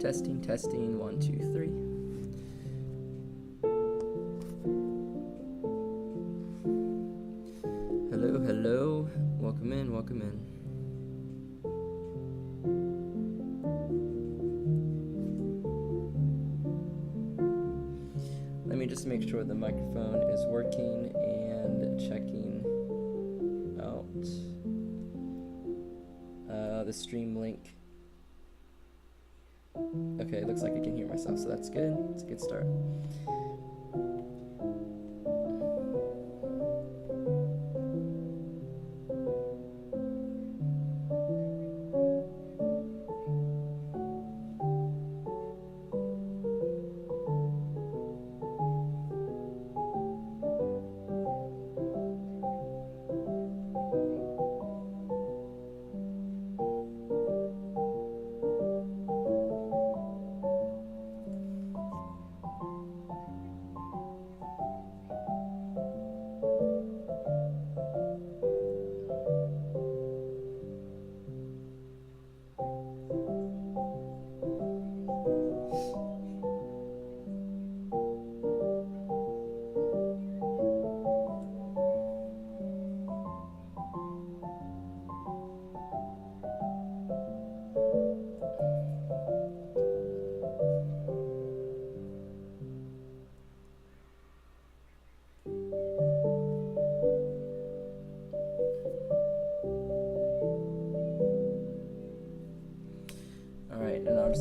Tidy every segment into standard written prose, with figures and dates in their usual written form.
Testing, testing, 1, 2, 3. Hello, hello. Welcome in, welcome in. Let me just make sure the microphone is working and checking out the stream link. Okay, looks like I can hear myself, so that's good. It's a good start.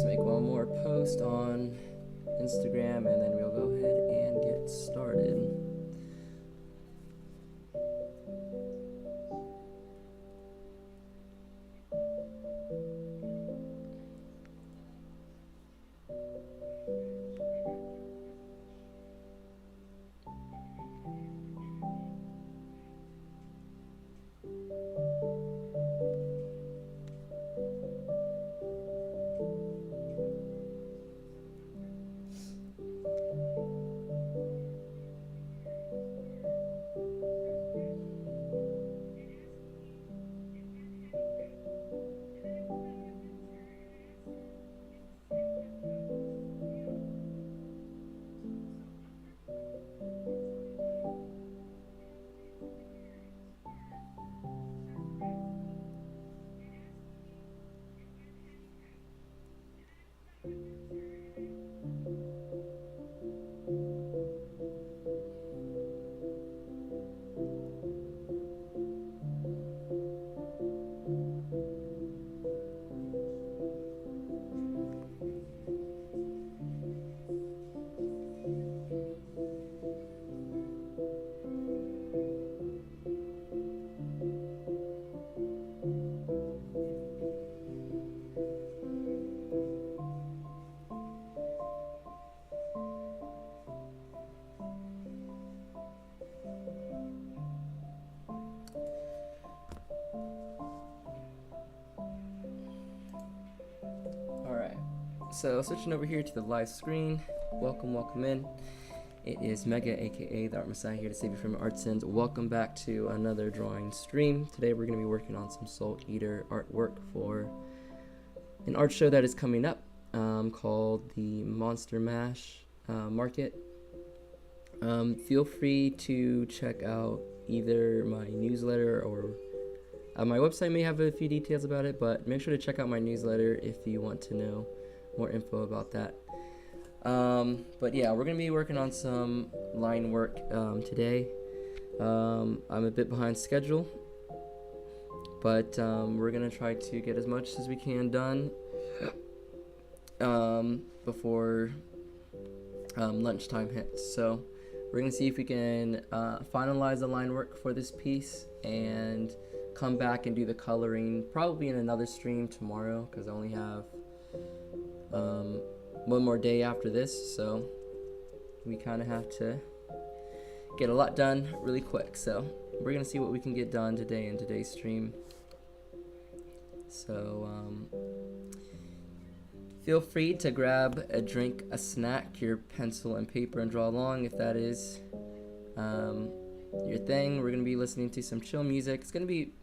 Make one more post on Instagram and then we'll go ahead and get started. So switching over here to the live screen, welcome in. It is Mega, aka the Art Messiah, here to save you from your art sins. Welcome back to another drawing stream. Today we're going to be working on some Soul Eater artwork for an art show that is coming up called the Monster Mash Market. Feel free to check out either my newsletter or my website may have a few details about it, but make sure to check out my newsletter if you want to know more info about that. But yeah, we're gonna be working on some line work today. I'm a bit behind schedule, but we're gonna try to get as much as we can done before lunchtime hits. So we're gonna see if we can finalize the line work for this piece and come back and do the coloring probably in another stream tomorrow, because I only have one more day after this, so we kind of have to get a lot done really quick. So we're gonna see what we can get done today in today's stream. So feel free to grab a drink, a snack, your pencil and paper, and draw along if that is your thing. We're gonna be listening to some chill music. It's gonna be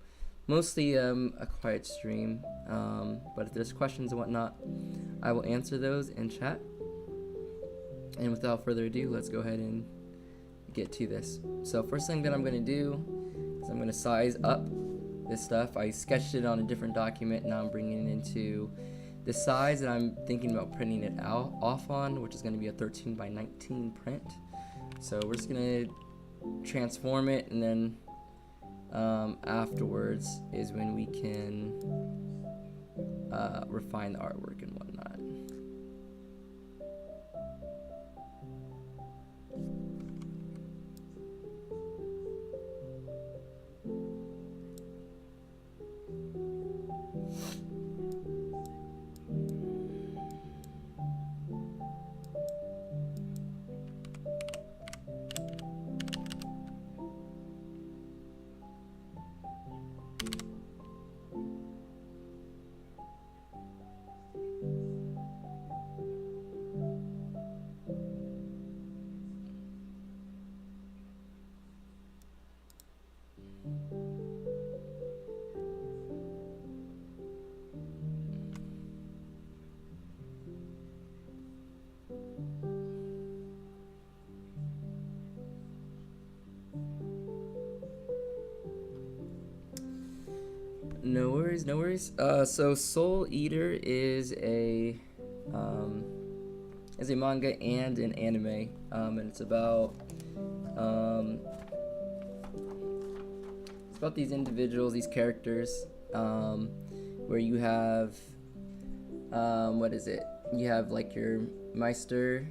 mostly a quiet stream, but if there's questions and whatnot, I will answer those in chat. And without further ado, let's go ahead and get to this. So first thing that I'm going to do is I'm going to size up this stuff. I sketched it on a different document, now I'm bringing it into the size that I'm thinking about printing it off on, which is going to be a 13 by 19 print. So we're just going to transform it, and then afterwards is when we can refine the artwork and whatnot. No worries, no worries. So Soul Eater is a manga and an anime, and it's about these individuals, these characters, where you have what is it? You have like your Meister,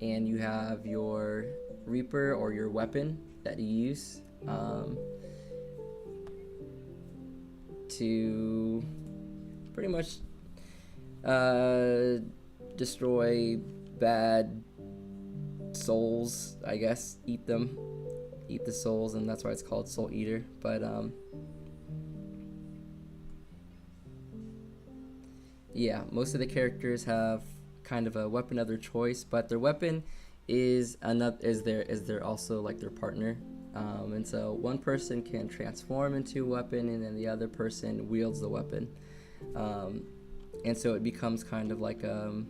and you have your Reaper or your weapon that you use to pretty much destroy bad souls, I guess. Eat the souls, and that's why it's called Soul Eater. But yeah, most of the characters have kind of a weapon of their choice, but their weapon is their also like their partner. And so one person can transform into a weapon, and then the other person wields the weapon. And so it becomes kind of like a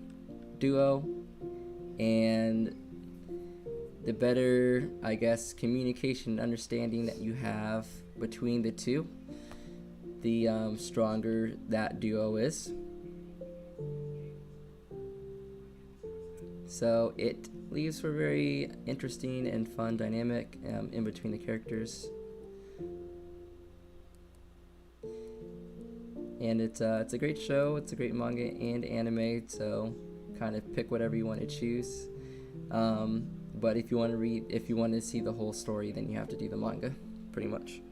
duo, and the better, I guess, communication and understanding that you have between the two, the stronger that duo is. So it leaves for a very interesting and fun dynamic in between the characters. And it's a great show. It's a great manga and anime, so kind of pick whatever you want to choose. But if you want to see the whole story, then you have to do the manga, pretty much.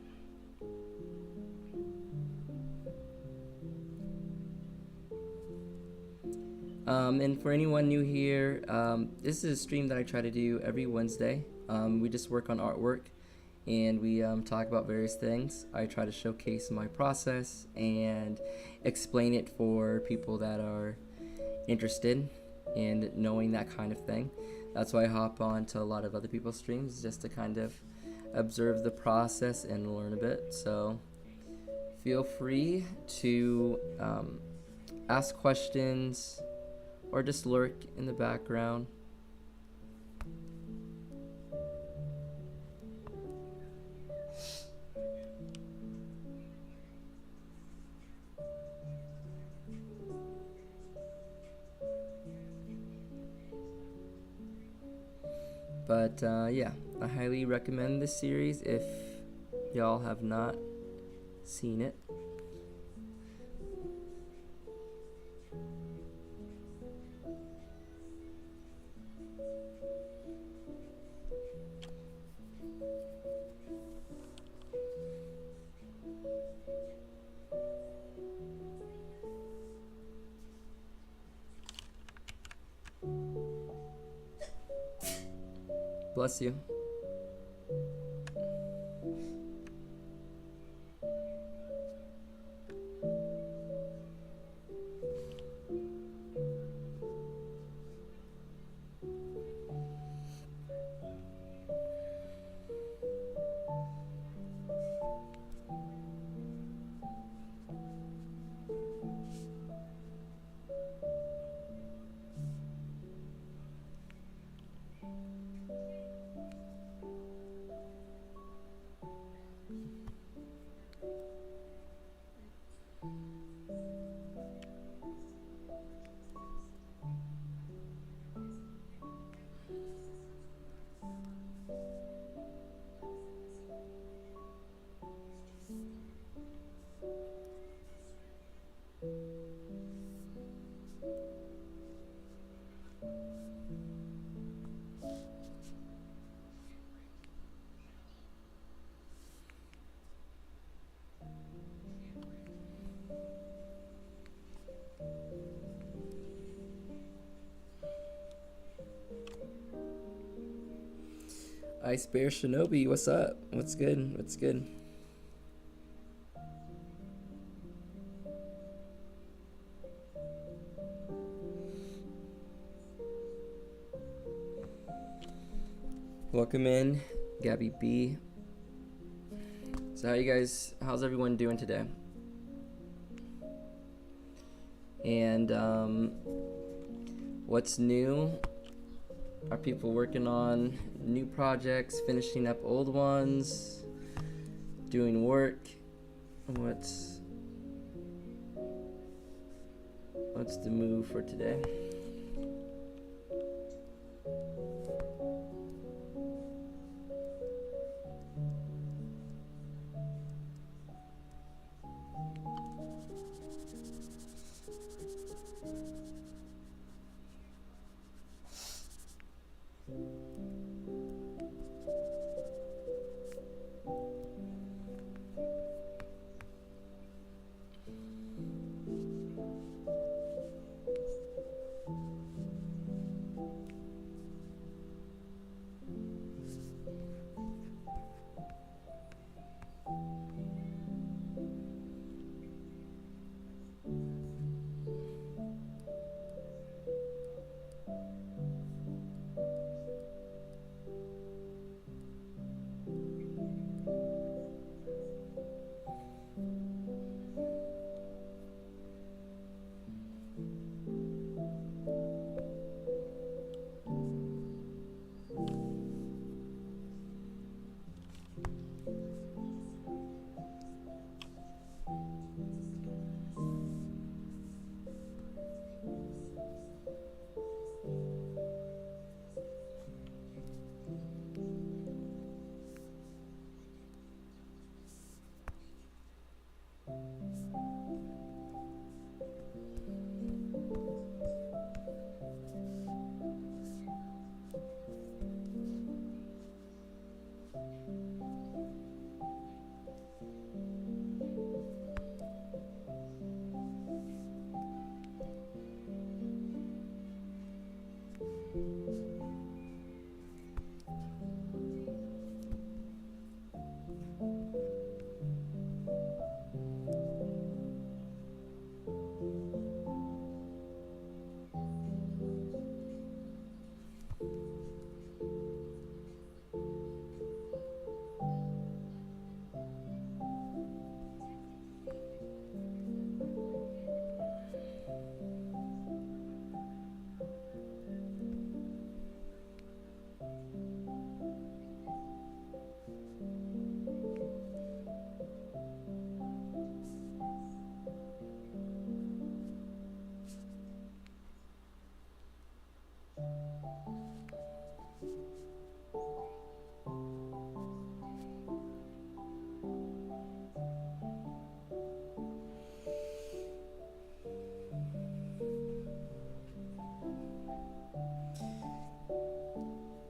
And for anyone new here, this is a stream that I try to do every Wednesday. We just work on artwork, and we talk about various things. I try to showcase my process and explain it for people that are interested in knowing that kind of thing. That's why I hop on to a lot of other people's streams, just to kind of observe the process and learn a bit. So feel free to ask questions or just lurk in the background. But yeah, I highly recommend this series if y'all have not seen it. Bless you. Ice Bear Shinobi, what's up? What's good? What's good? Welcome in, Gabby B. So how's everyone doing today? And what's new? Are people working on new projects, finishing up old ones, doing work? What's the move for today?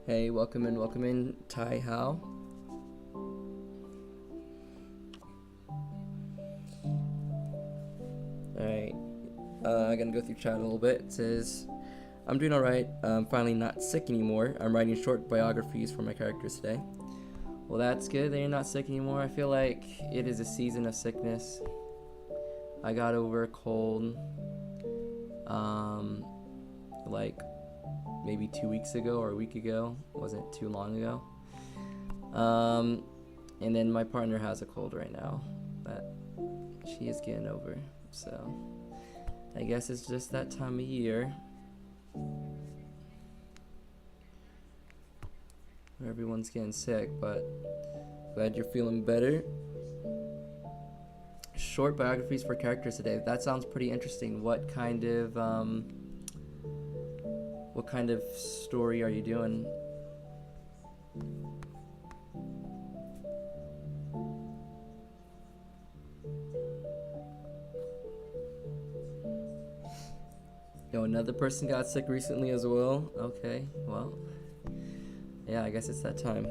Hey, welcome in, Tai Hao. Alright, I'm gonna go through chat a little bit. It says, I'm doing alright, I'm finally not sick anymore. I'm writing short biographies for my characters today. Well, that's good that you're not sick anymore. I feel like it is a season of sickness. I got over a cold, like maybe 2 weeks ago or a week ago. Wasn't too long ago. And then my partner has a cold right now that she is getting over. So I guess it's just that time of year where everyone's getting sick, but glad you're feeling better. Short biographies for characters today. That sounds pretty interesting. What kind of story are you doing? Yo, another person got sick recently as well. Okay, well, yeah, I guess it's that time.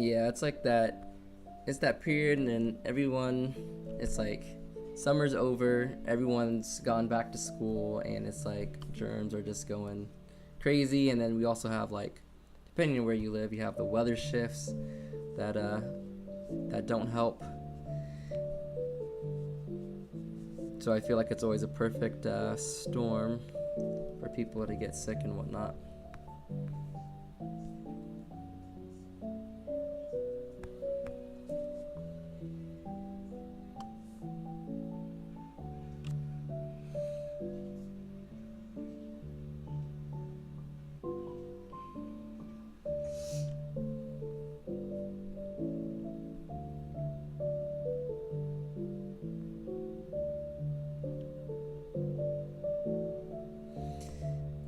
Yeah, it's like that. It's that period, and then everyone, it's like summer's over, everyone's gone back to school, and it's like germs are just going crazy. And then we also have, like, depending on where you live, you have the weather shifts that don't help. So I feel like it's always a perfect storm for people to get sick and whatnot.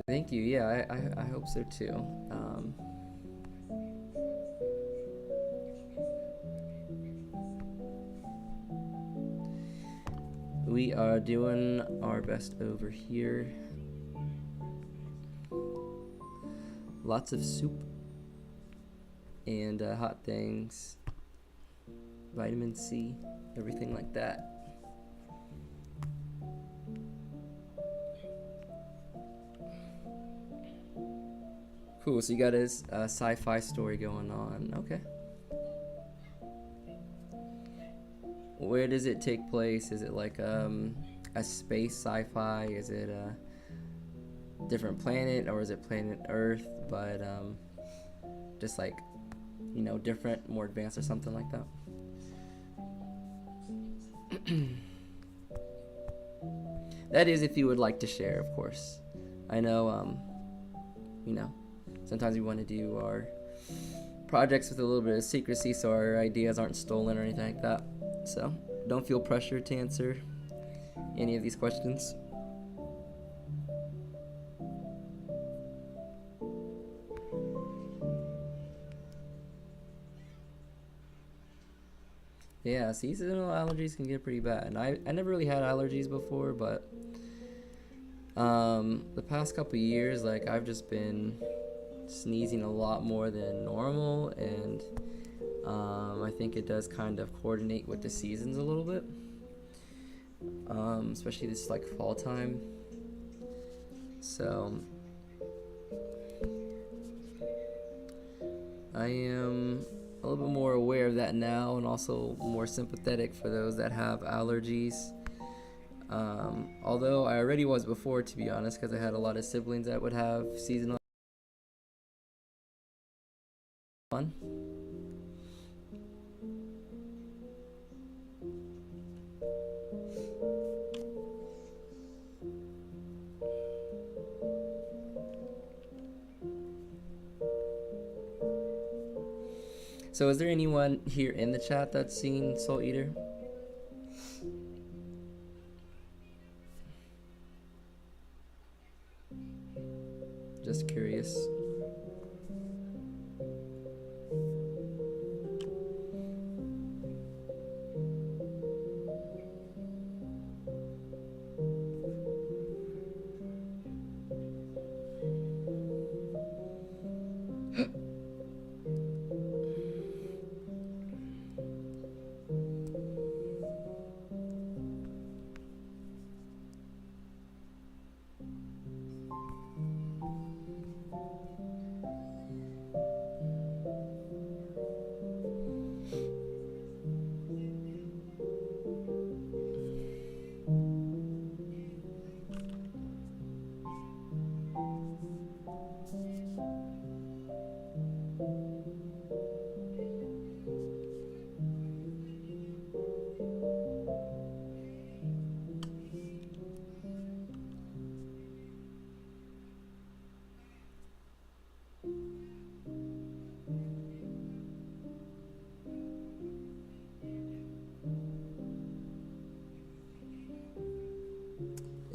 Thank you. Yeah, I hope so too. We are doing our best over here. Lots of soup and hot things, vitamin C, everything like that. Cool, so you got a sci-fi story going on. Okay. Where does it take place? Is it like a space sci-fi? Is it a different planet, or is it planet Earth, but just like, you know, different, more advanced or something like that? That is if you would like to share, of course. I know, you know, sometimes we want to do our projects with a little bit of secrecy so our ideas aren't stolen or anything like that. So don't feel pressured to answer any of these questions. Yeah, seasonal allergies can get pretty bad. And I never really had allergies before, but the past couple years, like, I've just been sneezing a lot more than normal, and I think it does kind of coordinate with the seasons a little bit, especially this like fall time. So I am a little bit more aware of that now, and also more sympathetic for those that have allergies. Although I already was before, to be honest, because I had a lot of siblings that would have seasonal. So is there anyone here in the chat that's seen Soul Eater? Just curious.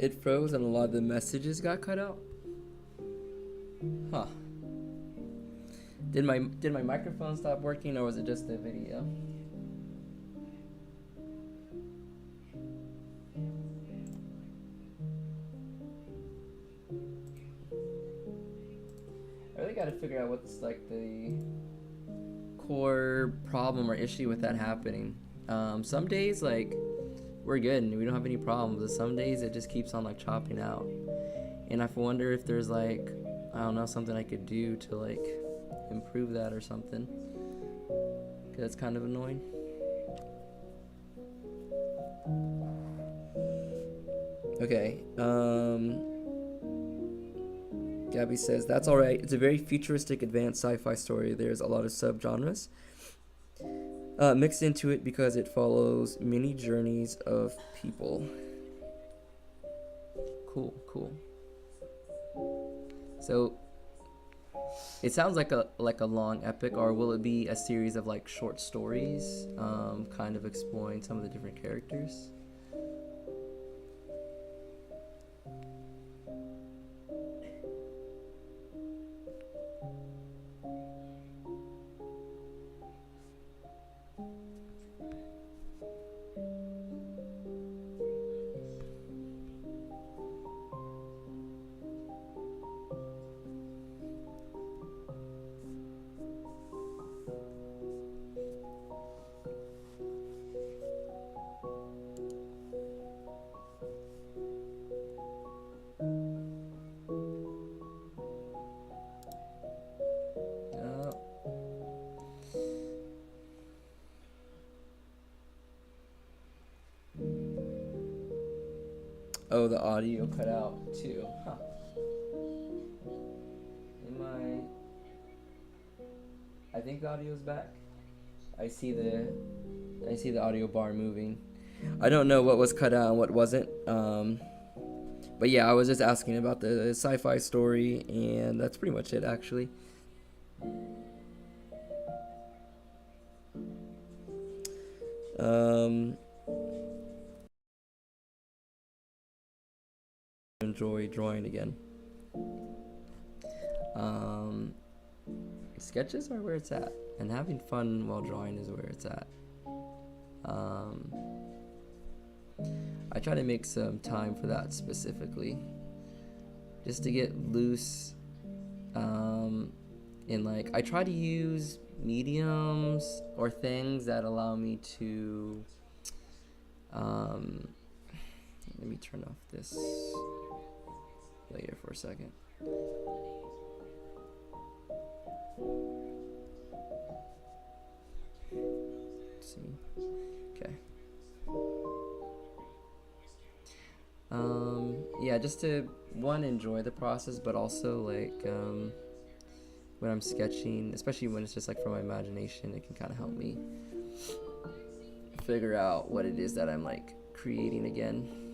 It froze and a lot of the messages got cut out. Huh. Did my microphone stop working, or was it just the video? I really gotta figure out what's like the core problem or issue with that happening. Some days like we're good and we don't have any problems, but some days it just keeps on like chopping out. And I wonder if there's like, I don't know, something I could do to like improve that or something. 'Cause that's kind of annoying. Okay. Gabby says, that's alright. It's a very futuristic, advanced sci-fi story. There's a lot of subgenres mixed into it because it follows many journeys of people. Cool. So it sounds like a long epic, or will it be a series of like short stories, kind of exploring some of the different characters? Oh, the audio cut out too. Huh. I think the audio's back. I see the audio bar moving. I don't know what was cut out and what wasn't. But yeah, I was just asking about the sci-fi story, and that's pretty much it, actually. Enjoy drawing again. Sketches are where it's at, and having fun while drawing is where it's at. I try to make some time for that specifically, just to get loose. And like I try to use mediums or things that allow me to. Let me turn off this layer for a second. Let's see. Okay. Yeah, just to enjoy the process, but also like when I'm sketching, especially when it's just like from my imagination, it can kind of help me figure out what it is that I'm like creating again.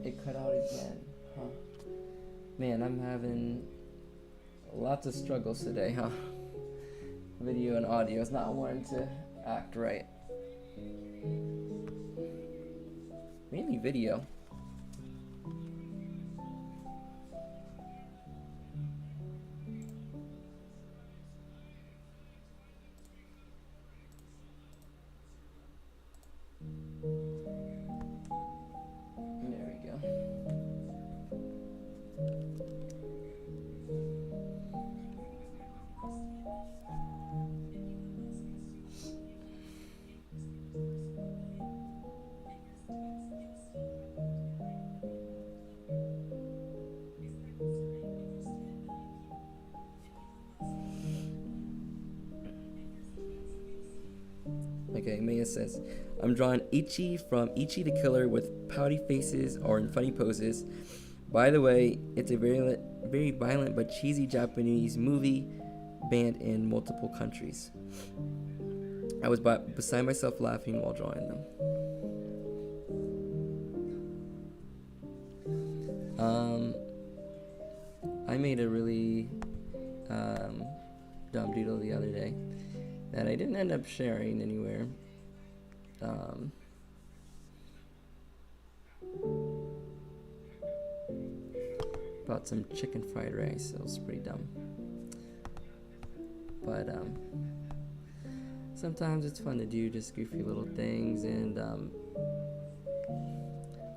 It cut out again, huh? Man, I'm having lots of struggles today, huh? Video and audio is not wanting to act right. Mainly video. it says, I'm drawing Ichi from Ichi the Killer with pouty faces or in funny poses. By the way, it's a very violent but cheesy Japanese movie banned in multiple countries. I was beside myself laughing while drawing them. I made a really dumb doodle the other day that I didn't end up sharing anywhere. About some chicken fried rice. It was pretty dumb. But sometimes it's fun to do just goofy little things and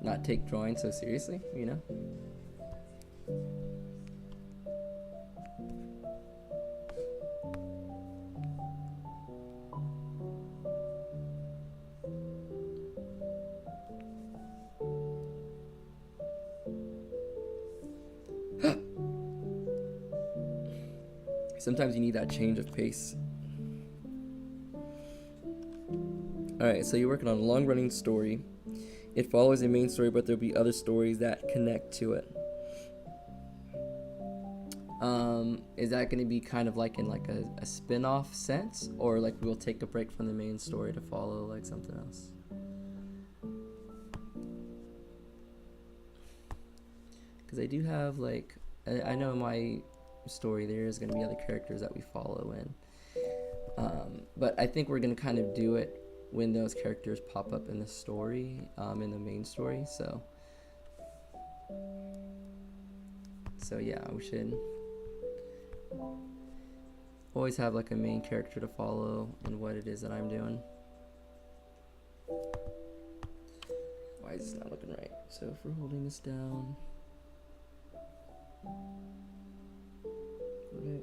not take drawing so seriously, you know? Sometimes you need that change of pace. Alright, so you're working on a long-running story. It follows a main story, but there'll be other stories that connect to it. Is that going to be kind of like in like a spin-off sense? Or like we'll take a break from the main story to follow like something else? Because I do have like, I know in my story there is going to be other characters that we follow in. But I think we're going to kind of do it when those characters pop up in the story, in the main story. So yeah, we should always have like a main character to follow in what it is that I'm doing. Why is this not looking right? So if we're holding this down, okay.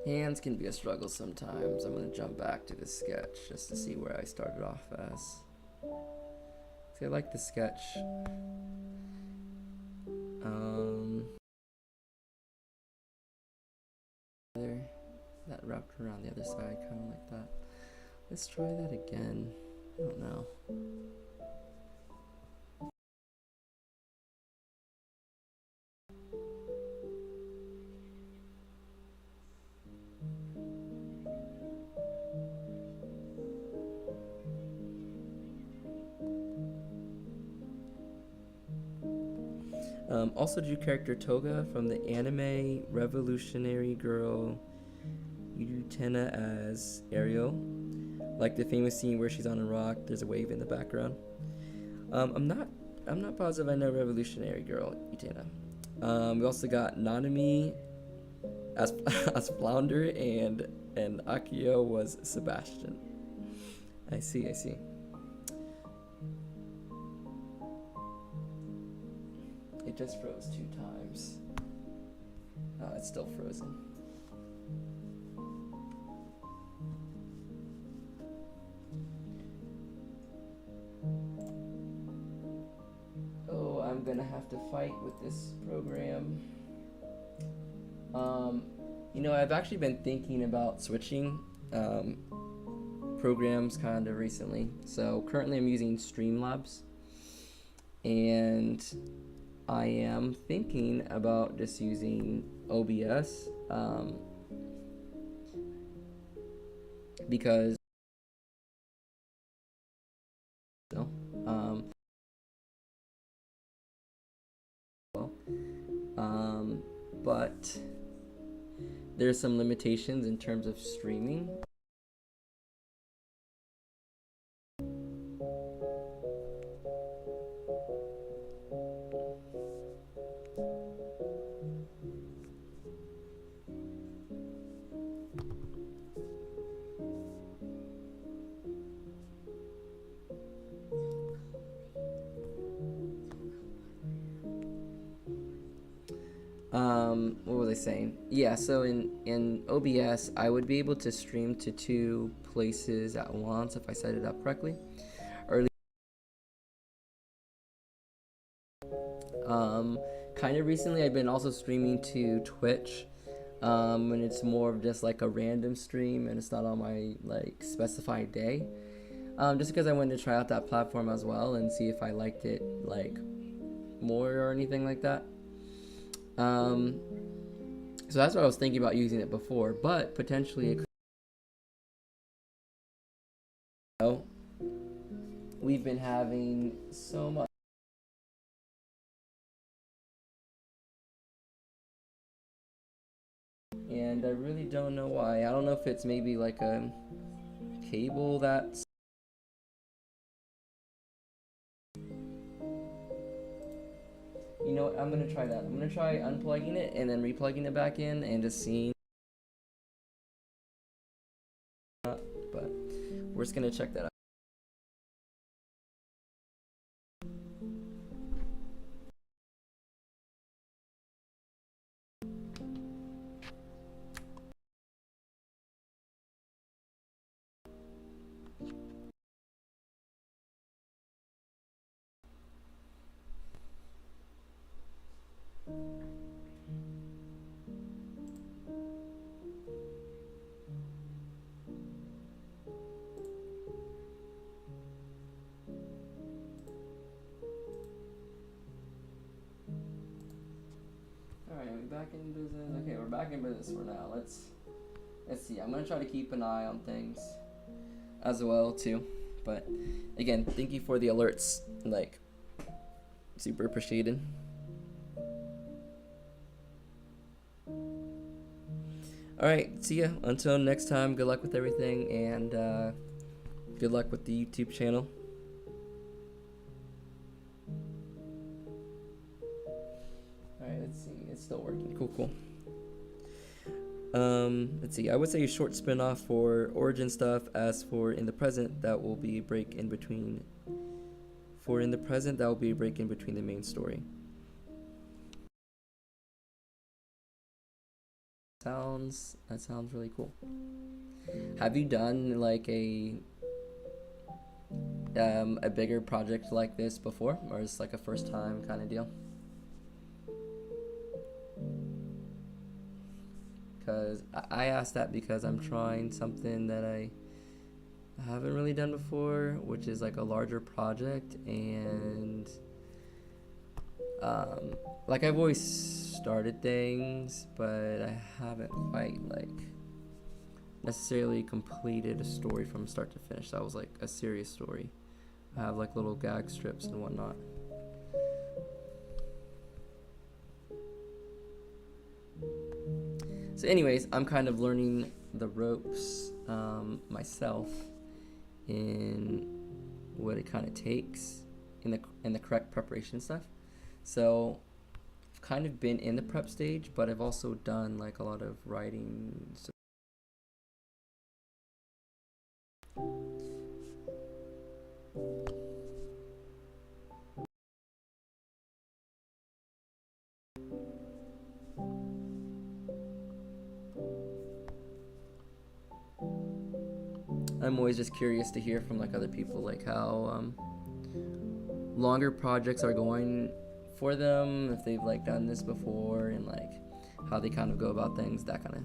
Hands can be a struggle sometimes. I'm going to jump back to the sketch just to see where I started off as. See, I like the sketch. There, that wrapped around the other side, kind of like that. Let's try that again. I don't know. Also drew character Toga from the anime Revolutionary Girl Utena as Ariel. Like the famous scene where she's on a rock, there's a wave in the background. I'm not positive I know Revolutionary Girl Utena. We also got Nanami as Flounder and Akio was Sebastian. I see. It just froze 2 times. It's still frozen. Oh, I'm gonna have to fight with this program. You know, I've actually been thinking about switching programs kind of recently. So currently I'm using Streamlabs, and I am thinking about just using OBS because um, but there's some limitations in terms of streaming. What was I saying? Yeah, so in OBS, I would be able to stream to 2 places at once if I set it up correctly. Or kind of recently, I've been also streaming to Twitch, and it's more of just like a random stream, and it's not on my like specified day. Just because I wanted to try out that platform as well and see if I liked it like more or anything like that. So that's what I was thinking about using it before, but potentially it could. Oh, we've been having so much, and I really don't know why. I don't know if it's maybe like a cable that's. You know what? I'm gonna try that. I'm gonna try unplugging it and then replugging it back in and just seeing. But we're just gonna check that out. Alright, are we back in business? Okay, we're back in business for now. Let's see. I'm gonna try to keep an eye on things as well too. But again, thank you for the alerts. Like, super appreciated. Alright, see ya. Until next time, good luck with everything, and good luck with the YouTube channel. Alright, let's see. It's still working. Cool. Let's see. I would say a short spin-off for origin stuff. As for in the present, that will be a break in between. For in the present, that will be a break in between the main story. That sounds really cool. Have you done like a bigger project like this before, or is it like a first time kind of deal? Because I asked that because I'm trying something that I haven't really done before, which is like a larger project, and like I've always started things, but I haven't quite like necessarily completed a story from start to finish. That was like a serious story. I have like little gag strips and whatnot. So anyways, I'm kind of learning the ropes myself in what it kind of takes in the correct preparation stuff. So I've kind of been in the prep stage, but I've also done like a lot of writing. I'm always just curious to hear from like other people, like how longer projects are going for them, if they've like done this before, and like how they kind of go about things, that kind of.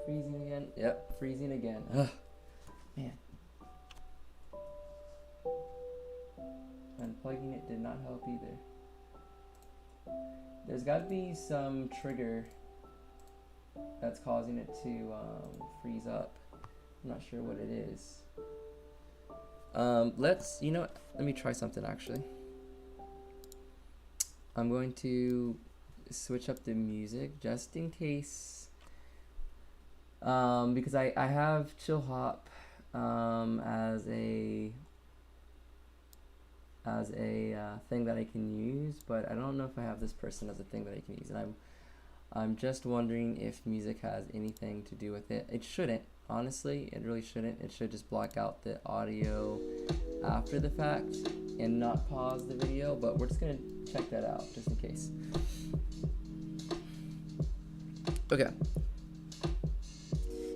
Freezing again. Yep, freezing again. Ugh, man. Unplugging it did not help either. There's got to be some trigger that's causing it to freeze up. I'm not sure what it is. You know, let me try something actually. I'm going to switch up the music just in case, because I have chill hop as a thing that I can use, but I don't know if I have this person as a thing that I can use, and I'm just wondering if music has anything to do with it. It shouldn't, honestly. It really shouldn't. It should just block out the audio after the fact and not pause the video, but we're just gonna check that out just in case. Okay.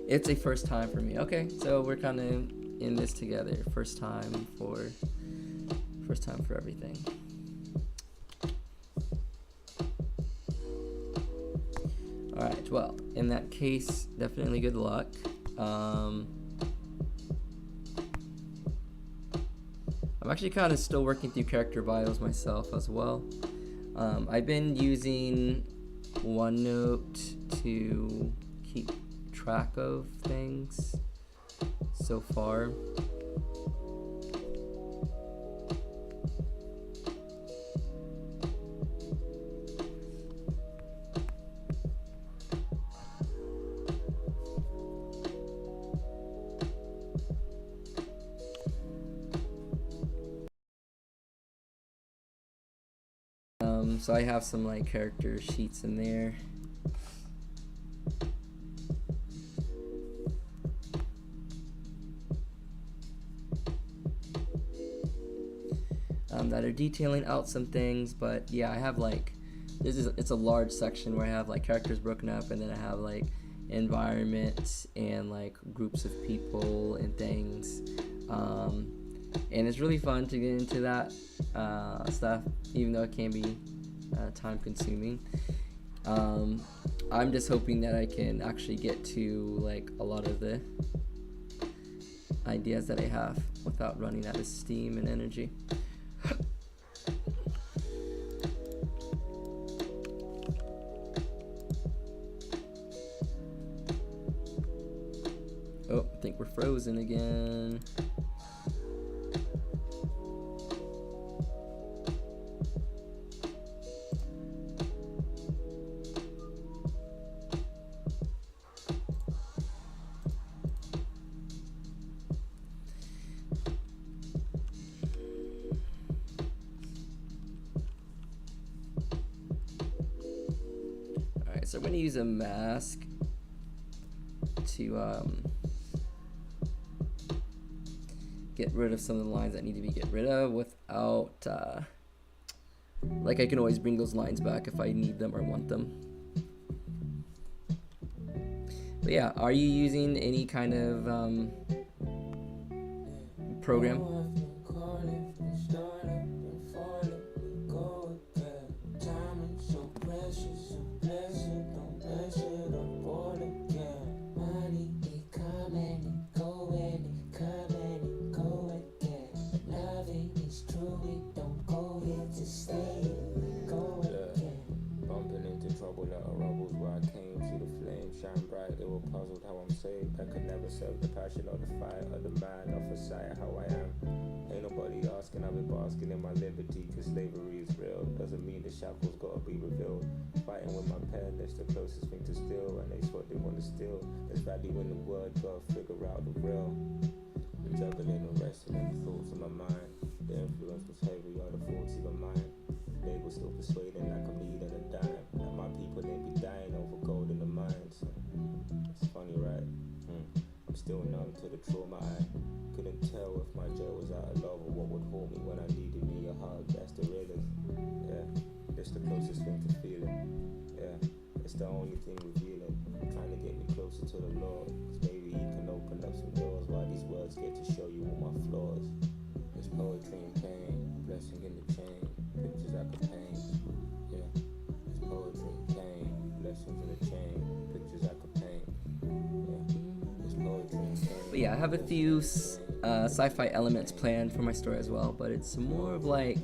It's a first time for me. Okay, so we're kind of in this together. First time for everything. Alright, well, in that case, definitely good luck. I'm actually kind of still working through character bios myself as well. I've been using OneNote to keep track of things so far. So I have some like character sheets in there. That are detailing out some things, but yeah, I have like it's a large section where I have like characters broken up, and then I have like environments and like groups of people and things, and it's really fun to get into that stuff, even though it can be time consuming. I'm just hoping that I can actually get to like a lot of the ideas that I have without running out of steam and energy. Oh, I think we're frozen again. Alright, so I'm going to use a mask to get rid of some of the lines that need to be get rid of without like I can always bring those lines back if I need them or want them. But yeah, are you using any kind of program? I could never serve the passion or the fire of the man or for sight how I am. Ain't nobody asking, I've been basking in my liberty, cause slavery is real. Doesn't mean the shackles gotta be revealed. Fighting with my pen, that's the closest thing to steal, and that's what they wanna steal. There's value in the word, gotta figure out the real. I'm juggling and wrestling the thoughts of my mind. The influence was heavy, all the thoughts in my mind. They were still persuading like I'm needing a dime. And my people, they be dying over gold in the mines. It's funny, right? I'm still numb to the trauma. I couldn't tell if my jail was out of love or what would hold me when I needed me a hug. That's the realest. Yeah, that's the closest thing to feeling. Yeah, it's the only thing revealing. Trying to get me But yeah, I have a few sci-fi elements planned for my story as well, but it's more of like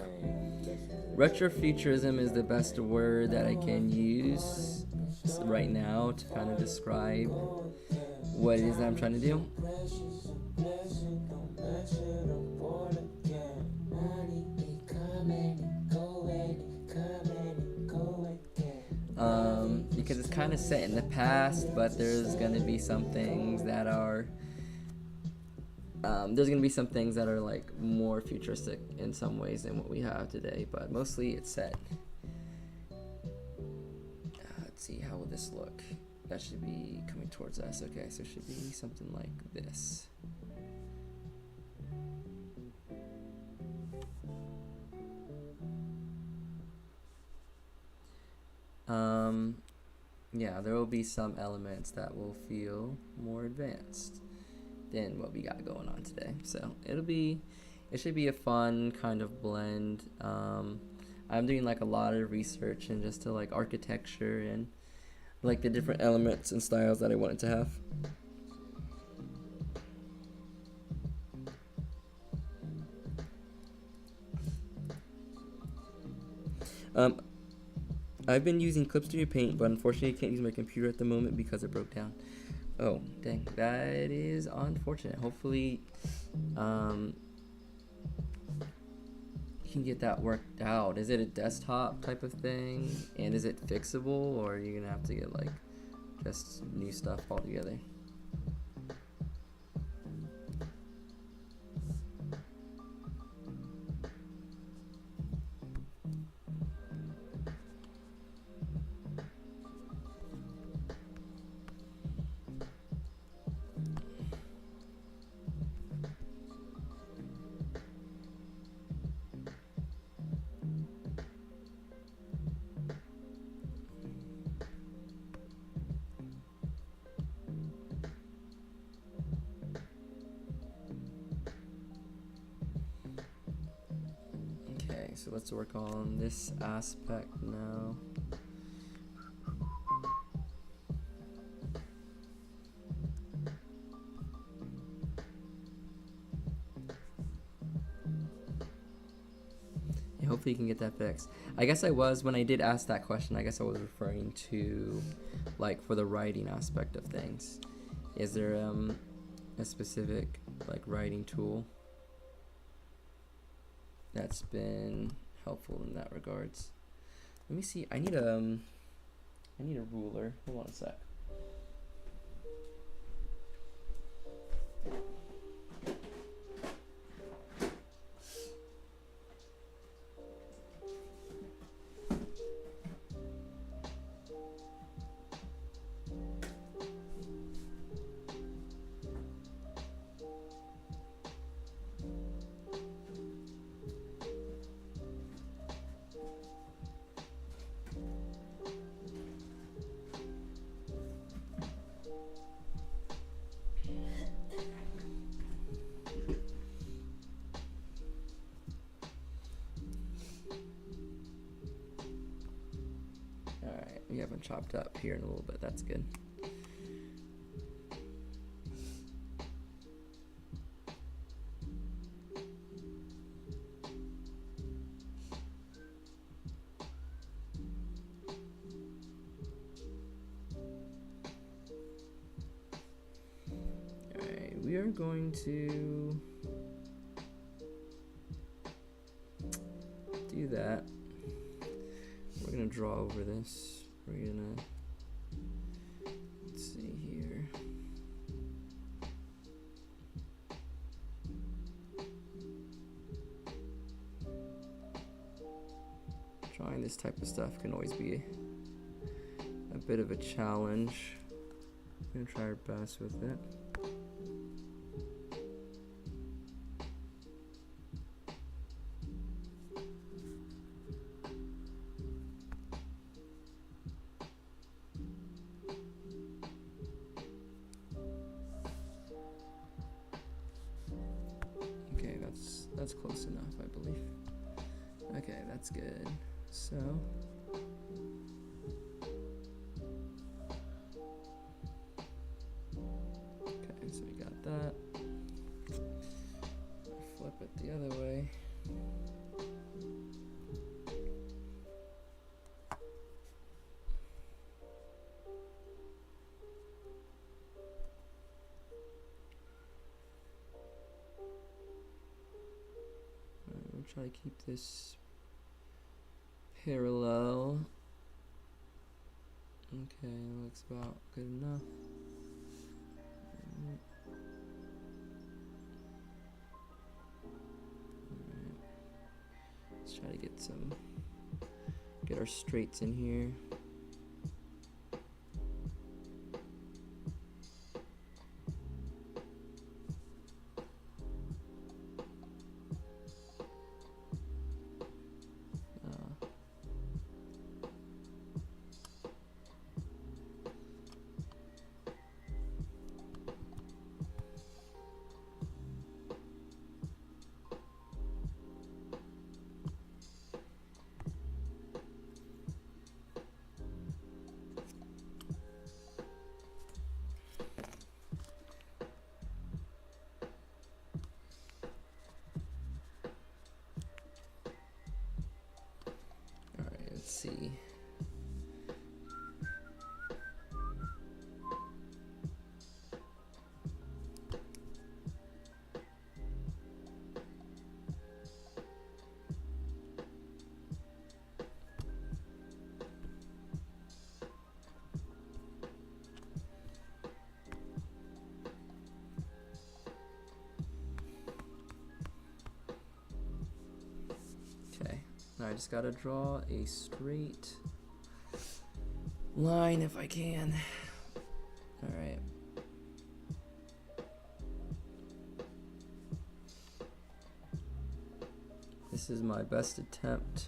retrofuturism is the best word that I can use right now to kind of describe what it is that I'm trying to do. Because it's kind of set in the past, but there's gonna be some things that are like more futuristic in some ways than what we have today, but mostly it's set. Let's see, how will this look? That should be coming towards us. Okay, so it should be something like this. Yeah, there will be some elements that will feel more advanced than what we got going on today. So it should be a fun kind of blend. I'm doing like a lot of research and just to like architecture and like the different elements and styles that I wanted to have. I've been using Clip Studio Paint, but unfortunately I can't use my computer at the moment because it broke down. Oh, dang, that is unfortunate. Hopefully, you can get that worked out. Is it a desktop type of thing? And is it fixable, or are you gonna have to get like just new stuff altogether? So let's work on this aspect now. Yeah, hopefully you can get that fixed. I guess when I did ask that question, I guess I was referring to like for the writing aspect of things. Is there a specific like writing tool that's been helpful in that regards? Let me see. I need a ruler. Hold on a sec. We haven't chopped up here in a little bit. That's good. Alright, we are going to do that. We're going to draw over this. We're gonna, let's see here. Drawing this type of stuff can always be a bit of a challenge. We're gonna try our best with it. That's close enough, I believe. Okay, that's good. So okay, so we got that. Flip it the other way. We'll try to keep this parallel. Okay, looks about good enough. Alright. Let's try to get our straights in here. Let's see. Okay, now I just gotta draw a straight line if I can. Alright. This is my best attempt.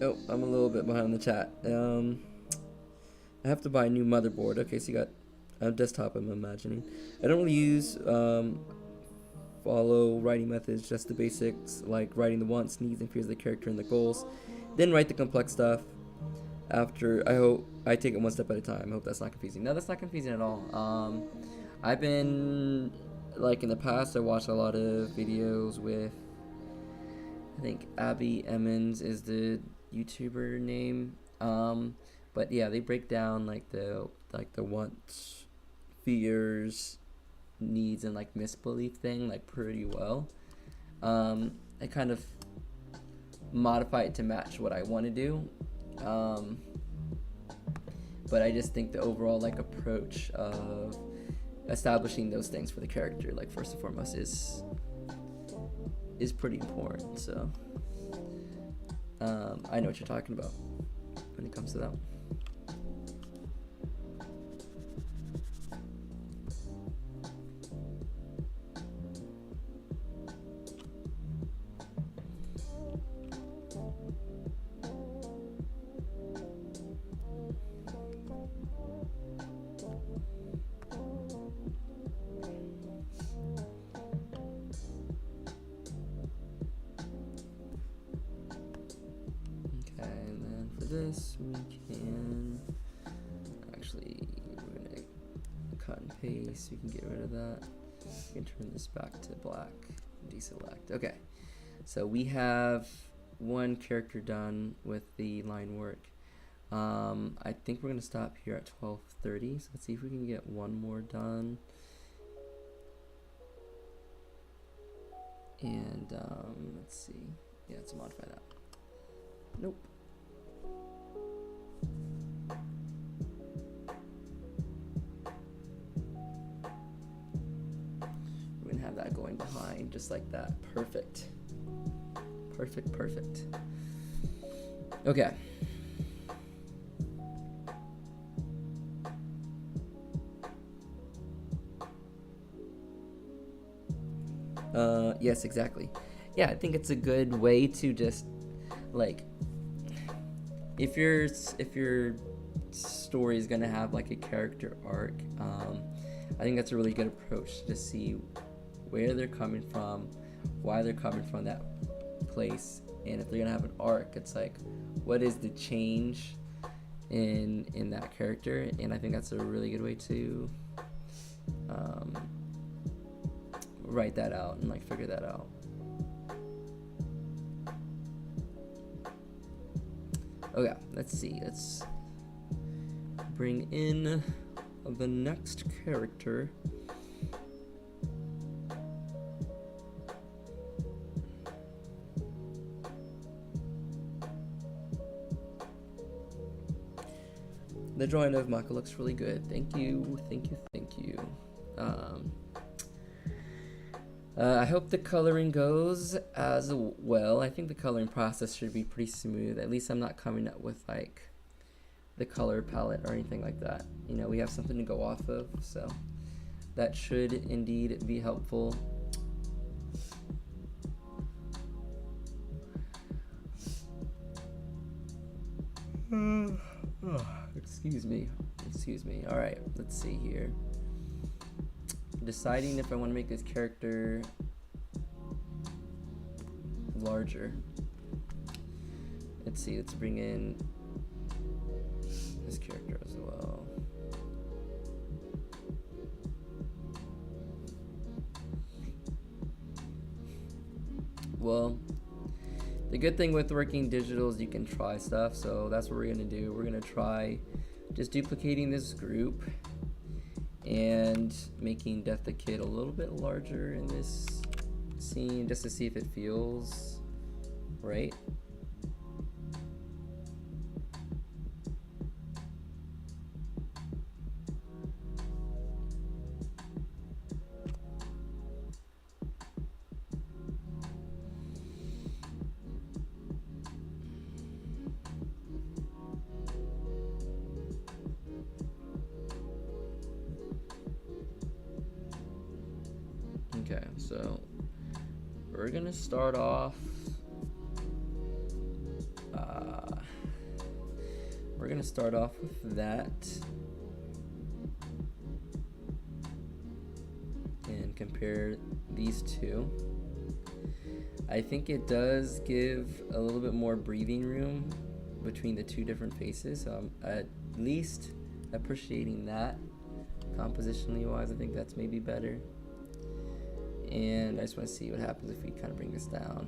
Oh, I'm a little bit behind the chat. I have to buy a new motherboard. Okay, so you got a desktop, I'm imagining. I don't really use follow writing methods, just the basics, like writing the wants, needs, and fears of the character and the goals. Then write the complex stuff. After, I hope I take it one step at a time. I hope that's not confusing. No, that's not confusing at all. I've been, like in the past, I watched a lot of videos with, I think Abby Emmons is the YouTuber name. But yeah, they break down like the wants, fears, needs, and like misbelief thing like pretty well. I kind of modify it to match what I want to do. But I just think the overall like approach of establishing those things for the character, like first and foremost, is pretty important. So I know what you're talking about when it comes to that. This we can actually, we're gonna cut and paste. We can get rid of that. We can turn this back to black, deselect. Okay, so we have one character done with the line work. I think we're gonna stop here at 12:30. So let's see if we can get one more done. And let's see. Yeah, let's modify that. Nope. We're gonna have that going behind just like that. Perfect. Perfect, perfect. Okay. Yes, exactly. Yeah, I think it's a good way to just like, if your story is gonna have like a character arc, I think that's a really good approach to see where they're coming from, why they're coming from that place, and if they're gonna have an arc, it's like, what is the change in that character? And I think that's a really good way to write that out and like figure that out. Okay, let's see. Let's bring in the next character. The drawing of Maka looks really good. Thank you, thank you, thank you. I hope the coloring goes as well. I think the coloring process should be pretty smooth. At least I'm not coming up with like the color palette or anything like that. You know, we have something to go off of, so that should indeed be helpful. Excuse me. All right, let's see here. Deciding if I want to make this character larger. Let's see, let's bring in this character as well. Well, the good thing with working digital is you can try stuff, so that's what we're gonna do. We're gonna try just duplicating this group and making Death the Kid a little bit larger in this scene just to see if it feels right. Okay, so we're gonna start off going to start off with that and compare these two. I think it does give a little bit more breathing room between the two different faces, so I'm at least appreciating that. Compositionally wise, I think that's maybe better. And I just want to see what happens if we kind of bring this down.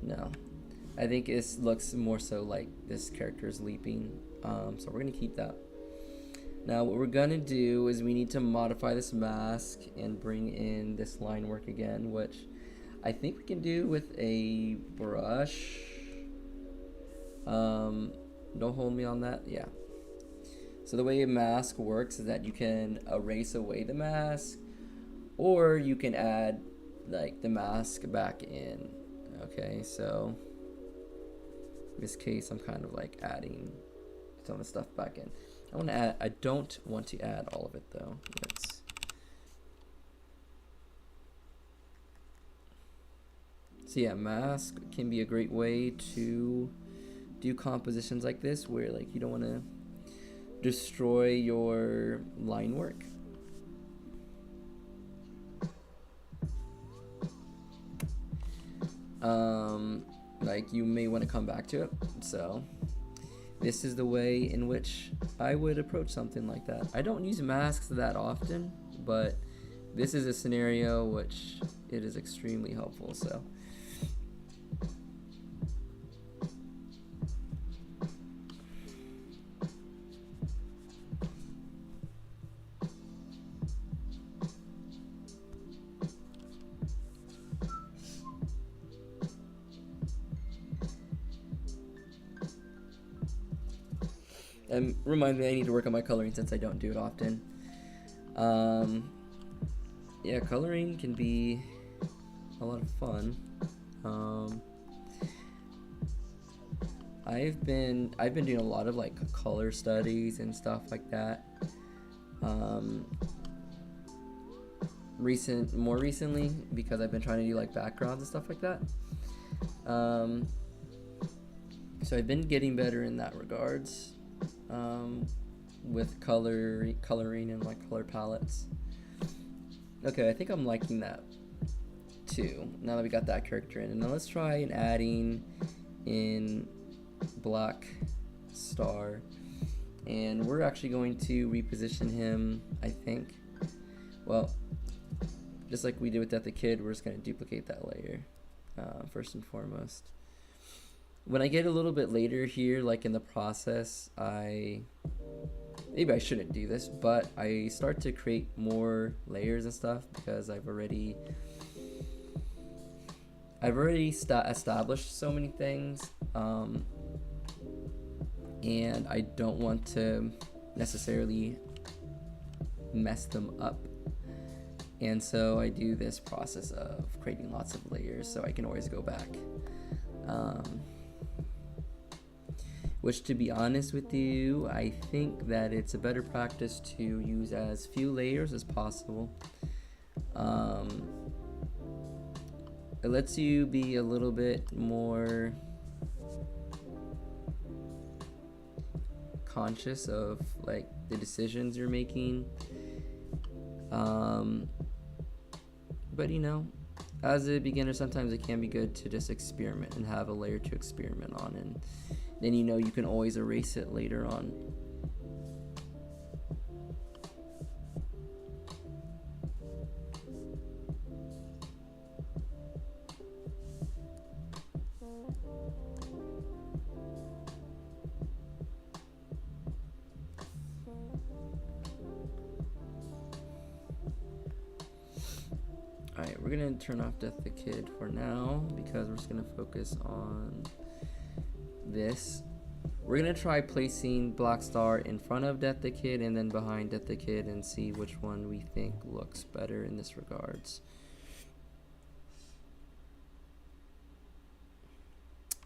No, I think it looks more so like this character is leaping, so we're going to keep that. Now what we're going to do is we need to modify this mask and bring in this line work again, which I think we can do with a brush. Don't hold me on that. Yeah. So the way a mask works is that you can erase away the mask, or you can add like the mask back in. Okay, so in this case I'm kind of like adding some of the stuff back in. I don't want to add all of it though. So yeah, mask can be a great way to do compositions like this where like you don't want to destroy your line work. Like you may want to come back to it. So this is the way in which I would approach something like that. I don't use masks that often, but this is a scenario which it is extremely helpful. So remind me I need to work on my coloring since I don't do it often. Yeah, coloring can be a lot of fun. I've been doing a lot of like color studies and stuff like that. More recently, because I've been trying to do like backgrounds and stuff like that. So I've been getting better in that regards. With coloring and like color palettes. Okay, I think I'm liking that too. Now that we got that character in, and now let's try and adding in Black Star, and we're actually going to reposition him. I think. Well, just like we did with Death the Kid, we're just going to duplicate that layer first and foremost. When I get a little bit later here, like in the process, maybe I shouldn't do this, but I start to create more layers and stuff because I've already established so many things, and I don't want to necessarily mess them up. And so I do this process of creating lots of layers so I can always go back. Which, to be honest with you, I think that it's a better practice to use as few layers as possible. It lets you be a little bit more conscious of like the decisions you're making. But you know, as a beginner, sometimes it can be good to just experiment and have a layer to experiment on, and then you know you can always erase it later on. Alright, we're gonna turn off Death the Kid for now because we're just gonna focus on this. We're gonna try placing Black Star in front of Death the Kid and then behind Death the Kid and see which one we think looks better in this regards.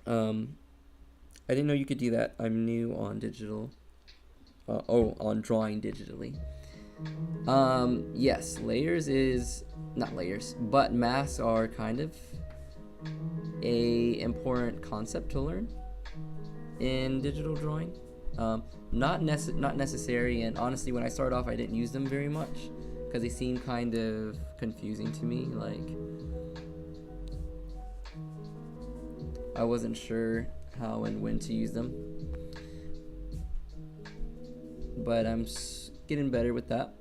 I didn't know you could do that. I'm new on digital. On drawing digitally. Yes, layers is not layers, but masks are kind of a important concept to learn in digital drawing. Not necessary, and honestly, when I started off, I didn't use them very much because they seemed kind of confusing to me. Like, I wasn't sure how and when to use them, but I'm getting better with that.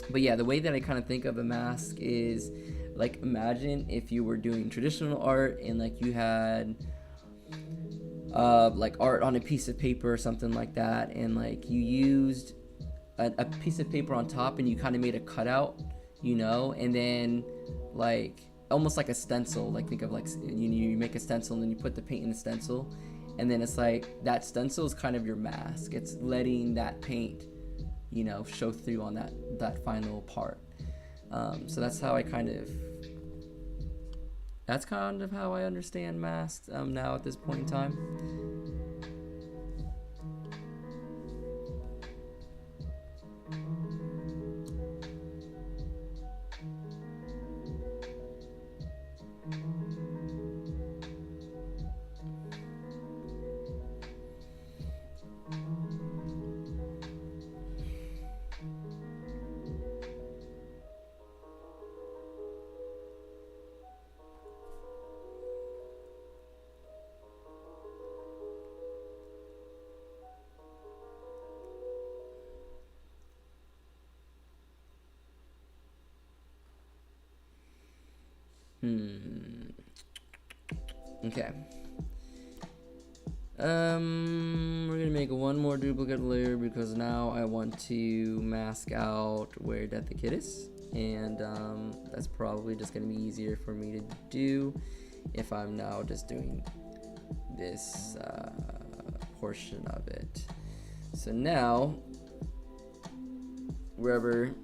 But yeah, the way that I kind of think of a mask is like, imagine if you were doing traditional art and like you had like art on a piece of paper or something like that, and like you used a piece of paper on top and you kind of made a cutout, and then like almost like a stencil. Like, think of like you make a stencil and then you put the paint in the stencil, and then it's like that stencil is kind of your mask. It's letting that paint show through on that final part. So that's how I kind of how I understand masks now at this point in time. Okay. We're gonna make one more duplicate layer because now I want to mask out where Death the Kid is, and that's probably just gonna be easier for me to do if I'm now just doing this portion of it. So now, wherever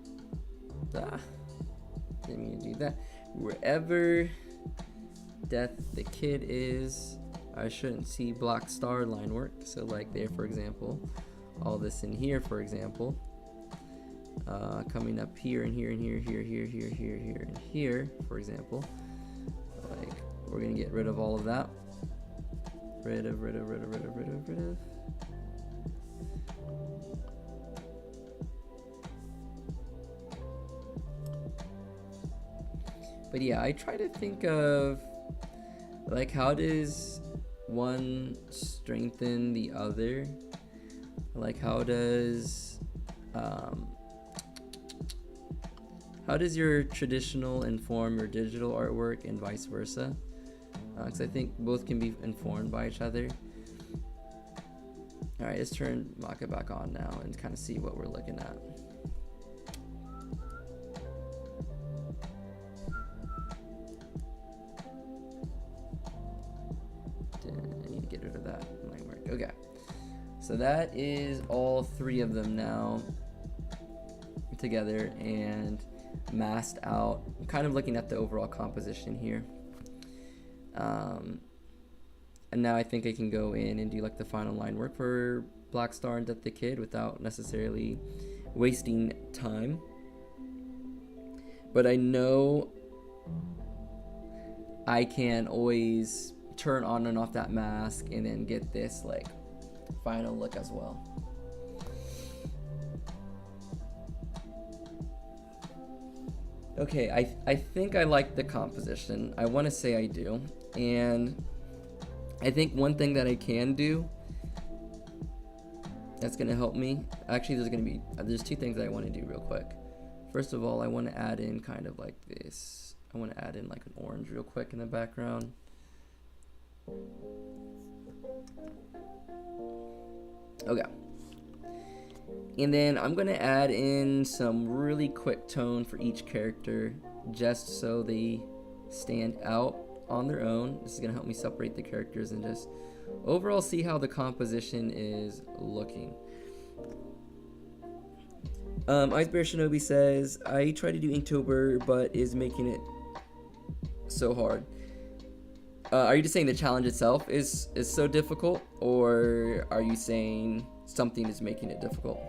didn't mean to do that. Wherever Death the Kid is, I shouldn't see black star line work. So like there, for example, all this in here, for example, coming up here and here and here, here and here, for example, like we're gonna get rid of all of that. Rid of. But yeah, I try to think of like, how does one strengthen the other? Like, how does your traditional inform your digital artwork and vice versa? Because I think both can be informed by each other. All right, let's turn Maka back on now and kind of see what we're looking at. I need to get rid of that. It might work. Okay, so that is all three of them now together and masked out. I'm kind of looking at the overall composition here. And now I think I can go in and do like the final line work for Black Star and Death the Kid without necessarily wasting time. But I know I can always turn on and off that mask and then get this like final look as well. Okay, I think I like the composition. I want to say I do. And I think one thing that I can do that's going to help me, actually there's two things that I want to do real quick. First of all, I want to add in kind of like this. I want to add in like an orange real quick in the background. Okay. And then I'm going to add in some really quick tone for each character just so they stand out on their own. This is going to help me separate the characters and just overall see how the composition is looking. Ice Bear Shinobi says, I try to do Inktober but is making it so hard. Are you just saying the challenge itself is so difficult, or are you saying something is making it difficult?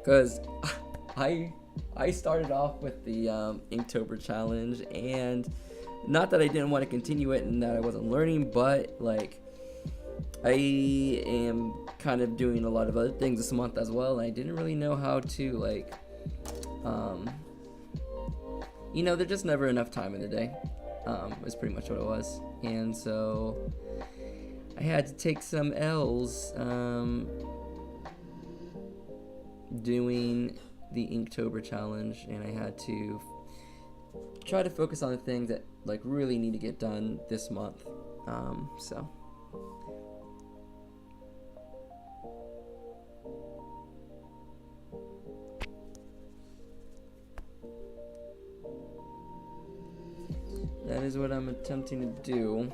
Because I started off with the Inktober challenge, and not that I didn't want to continue it and that I wasn't learning, but like I am kind of doing a lot of other things this month as well, and I didn't really know how to like there's just never enough time in the day. Was pretty much what it was. And so I had to take some L's doing the Inktober challenge, and I had to try to focus on the things that like really need to get done this month. So that is what I'm attempting to do.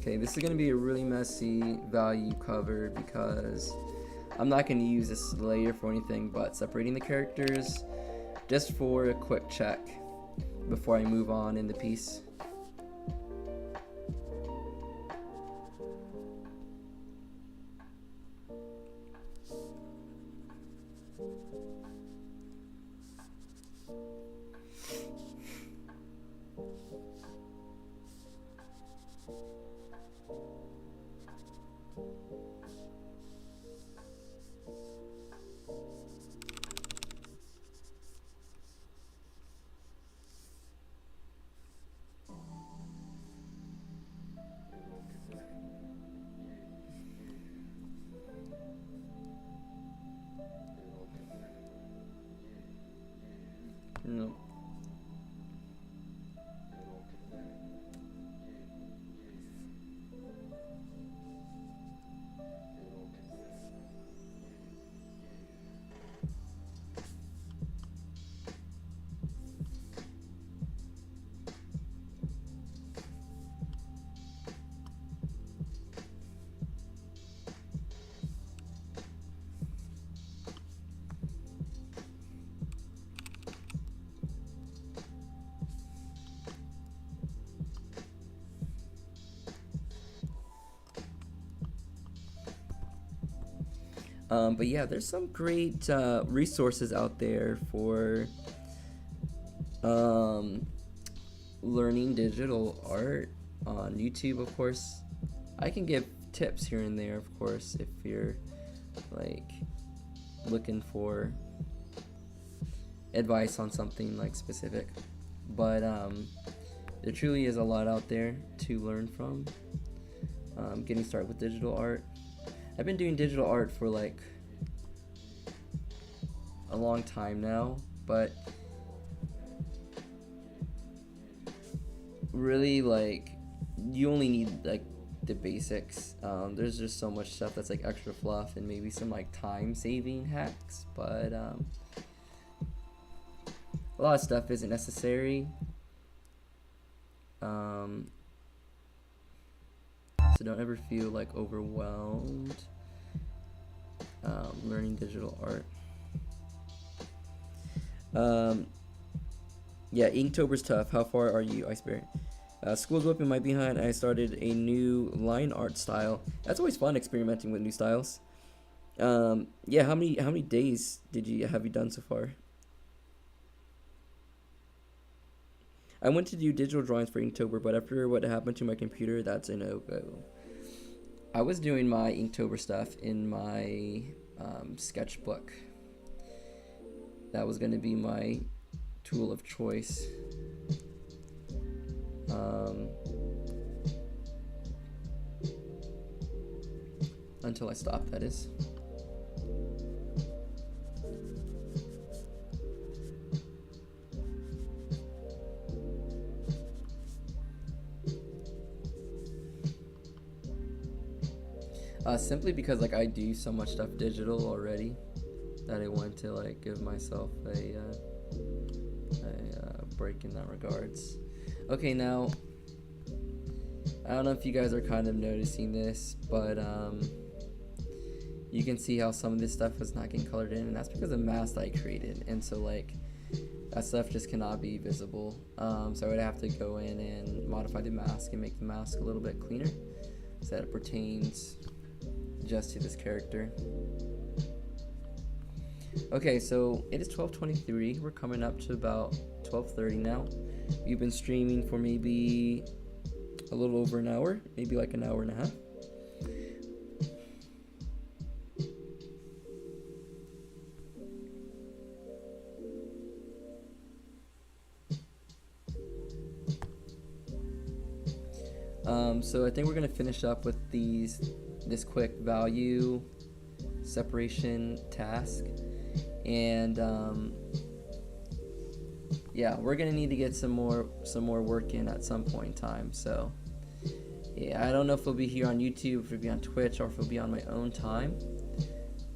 Okay, this is going to be a really messy value cover because I'm not going to use this layer for anything but separating the characters, just for a quick check before I move on in the piece. No. But yeah, there's some great resources out there for learning digital art on YouTube, of course. I can give tips here and there, of course, if you're like looking for advice on something like specific. But there truly is a lot out there to learn from. Getting started with digital art. I've been doing digital art for like a long time now, but really like you only need like the basics. There's just so much stuff that's like extra fluff and maybe some like time saving hacks, but a lot of stuff isn't necessary. So don't ever feel like overwhelmed learning digital art. Yeah, Inktober's tough. How far are you, Iceberg? School's whipping my behind. I started a new line art style. That's always fun, experimenting with new styles. Yeah, how many days have you done so far? I went to do digital drawings for Inktober, but after what happened to my computer, that's a no-go. I was doing my Inktober stuff in my sketchbook. That was going to be my tool of choice. Until I stopped, that is. Simply because like I do so much stuff digital already that I want to like give myself a break in that regards. Okay, now I don't know if you guys are kind of noticing this, but you can see how some of this stuff was not getting colored in, and that's because of the mask that I created, and so like that stuff just cannot be visible. So I would have to go in and modify the mask and make the mask a little bit cleaner so that it pertains just to this character. Okay, so it is 12:23. We're coming up to about 12:30 now. We've been streaming for maybe a little over an hour, maybe like an hour and a half. So I think we're gonna finish up with this quick value separation task, and yeah, we're gonna need to get some more work in at some point in time. So yeah, I don't know if it'll be here on YouTube, if it'll be on Twitch, or if it'll be on my own time.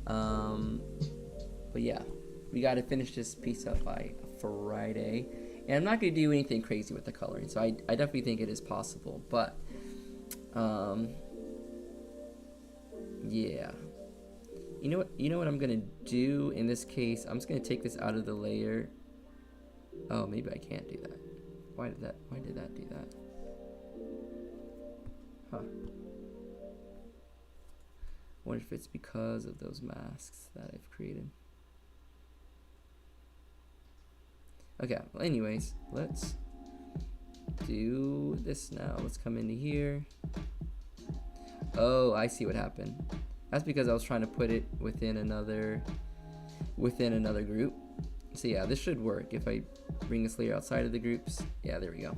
But yeah, we got to finish this piece up by Friday, and I'm not gonna do anything crazy with the coloring. So I definitely think it is possible, but yeah. You know what I'm gonna do in this case? I'm just gonna take this out of the layer. Oh, maybe I can't do that. Why did that do that? Huh. Wonder if it's because of those masks that I've created. Okay, well anyways, let's do this now. Let's come into here. Oh, I see what happened. That's because I was trying to put it within another group. So yeah, this should work if I bring this layer outside of the groups. Yeah, there we go.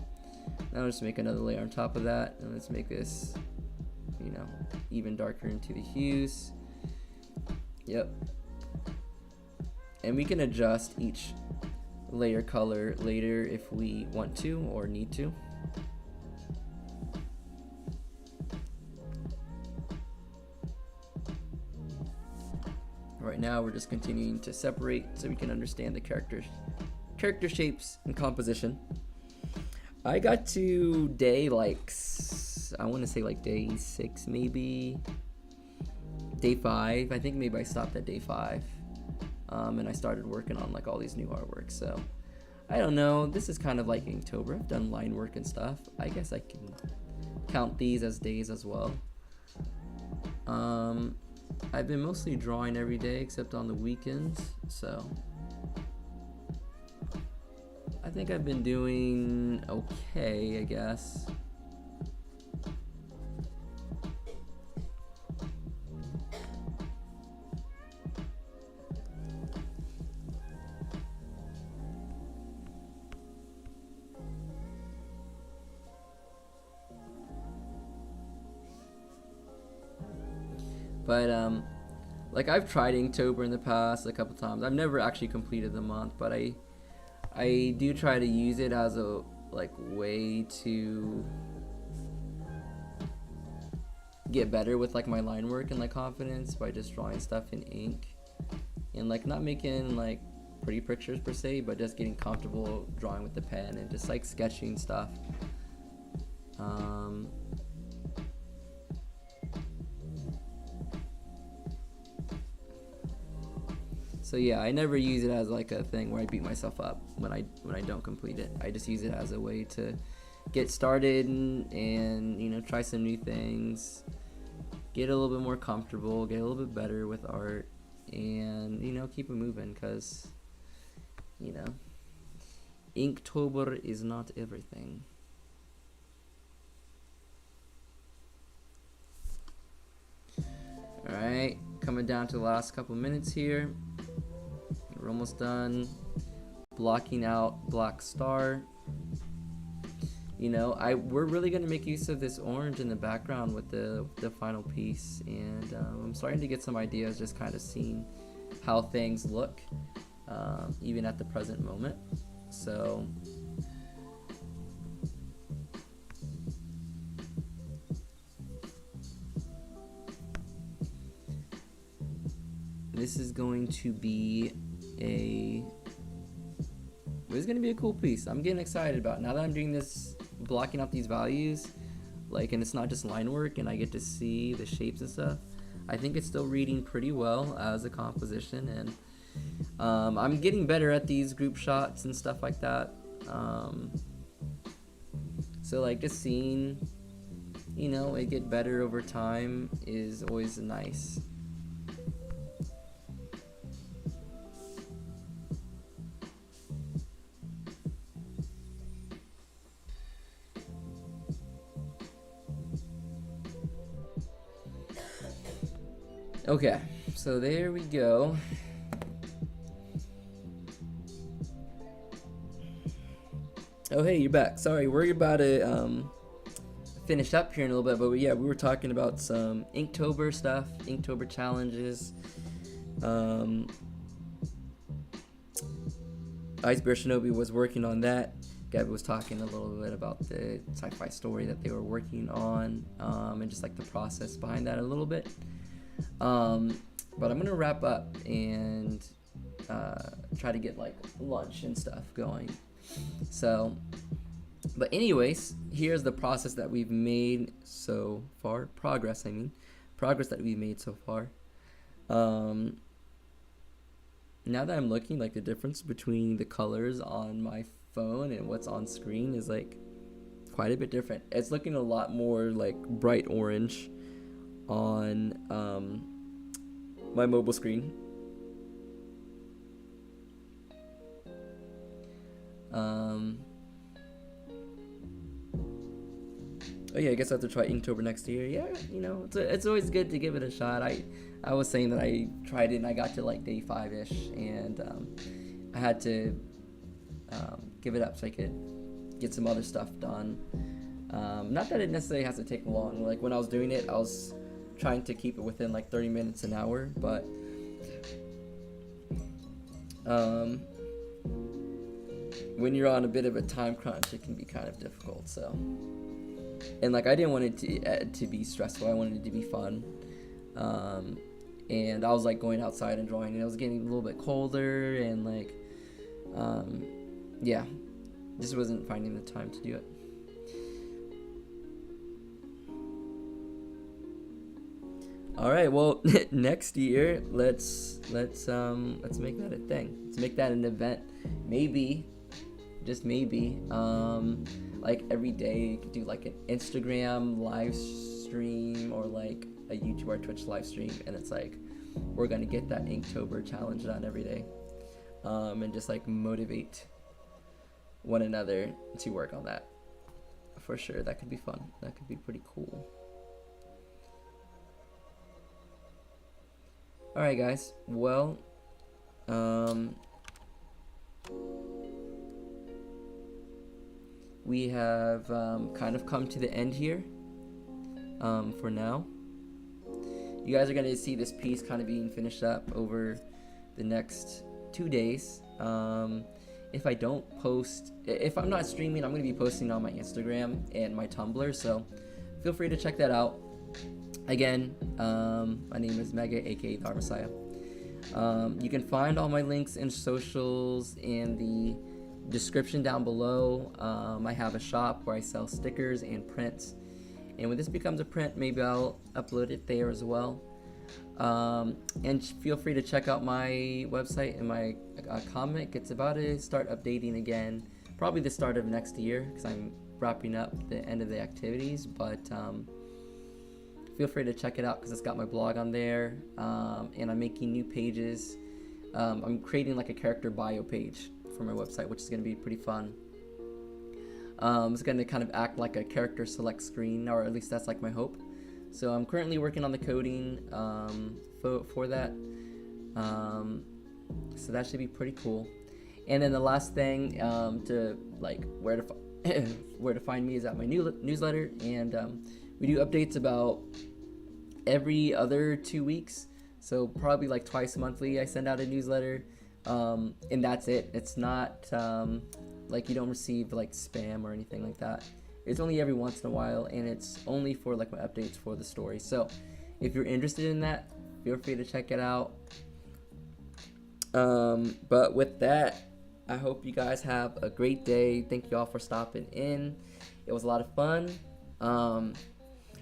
Now let's make another layer on top of that, and let's make this, even darker into the hues. Yep. And we can adjust each layer color later if we want to or need to. Right now we're just continuing to separate so we can understand the character shapes and composition. I got to day I want to say like day 6, maybe day 5. I think maybe I stopped at day 5, and I started working on like all these new artworks. So I don't know, this is kind of like Inktober. I've done line work and stuff. I guess I can count these as days as well. I've been mostly drawing every day except on the weekends, so I think I've been doing okay, I guess. But like I've tried Inktober in the past a couple times. I've never actually completed the month, but I do try to use it as a way to get better with like my line work and like confidence by just drawing stuff in ink and like not making like pretty pictures per se, but just getting comfortable drawing with the pen and just like sketching stuff. So yeah, I never use it as like a thing where I beat myself up when I don't complete it. I just use it as a way to get started and try some new things, get a little bit more comfortable, get a little bit better with art, and keep it moving, because Inktober is not everything. Alright, coming down to the last couple minutes here. We're almost done blocking out Black Star. We're really going to make use of this orange in the background with the final piece, and I'm starting to get some ideas, just kind of seeing how things look even at the present moment. So this is going to be a cool piece. I'm getting excited about it. Now that I'm doing this, blocking out these values, and it's not just line work and I get to see the shapes and stuff. I think it's still reading pretty well as a composition, and I'm getting better at these group shots and stuff like that. So just seeing it get better over time is always nice. Okay, so there we go. Oh, hey, you're back. Sorry, we're about to finish up here in a little bit, but yeah, we were talking about some Inktober stuff, Inktober challenges. Icebear Shinobi was working on that. Gabby was talking a little bit about the sci-fi story that they were working on, and just like the process behind that a little bit. But I'm gonna wrap up and try to get like lunch and stuff going. So, but anyways, here's the process that we've made so far. Progress that we've made so far. Now that I'm looking, like the difference between the colors on my phone and what's on screen is like quite a bit different. It's looking a lot more like bright orange on my mobile screen. Oh yeah, I guess I have to try Inktober next year. Yeah, you know, it's always good to give it a shot. I was saying that I tried it and I got to like day 5-ish, and I had to give it up so I could get some other stuff done. Not that it necessarily has to take long. Like when I was doing it, I was trying to keep it within like 30 minutes an hour, but when you're on a bit of a time crunch, it can be kind of difficult. So, and like I didn't want it to be stressful. I wanted it to be fun. And I was like going outside and drawing, and it was getting a little bit colder, and like yeah, just wasn't finding the time to do it. All right, well, next year let's make that a thing. Let's make that an event. Maybe, just maybe, like every day you could do like an Instagram live stream or like a YouTube or Twitch live stream, and it's like we're gonna get that Inktober challenge done every day, and just like motivate one another to work on that. For sure, that could be fun. That could be pretty cool. All right, guys. Well, we have kind of come to the end here. For now, you guys are going to see this piece kind of being finished up over the next 2 days. If I don't post, if I'm not streaming, I'm going to be posting on my Instagram and my Tumblr, so feel free to check that out. Again, my name is Mega, aka the Art Messiah. You can find all my links and socials in the description down below. I have a shop where I sell stickers and prints, and when this becomes a print, maybe I'll upload it there as well. And feel free to check out my website and my comic. It's about to start updating again, probably the start of next year, because I'm wrapping up the end of the activities, but feel free to check it out because it's got my blog on there, and I'm making new pages. I'm creating like a character bio page for my website, which is going to be pretty fun. It's going to kind of act like a character select screen, or at least that's like my hope. So I'm currently working on the coding for that. So that should be pretty cool. And then the last thing, to like where to find me is at my newsletter, and we do updates about every other 2 weeks, so probably like twice monthly I send out a newsletter, and that's it. It's not like you don't receive like spam or anything like that. It's only every once in a while, and it's only for like my updates for the story. So if you're interested in that, feel free to check it out. But with that, I hope you guys have a great day. Thank you all for stopping in. It was a lot of fun.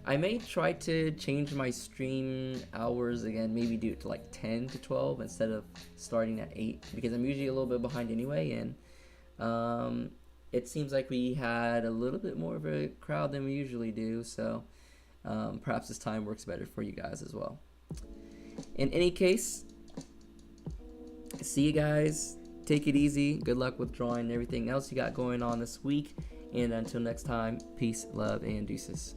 I may try to change my stream hours again, maybe do it to like 10 to 12 instead of starting at 8, because I'm usually a little bit behind anyway, and it seems like we had a little bit more of a crowd than we usually do, so perhaps this time works better for you guys as well. In any case, see you guys. Take it easy. Good luck with drawing and everything else you got going on this week. And until next time, peace, love, and deuces.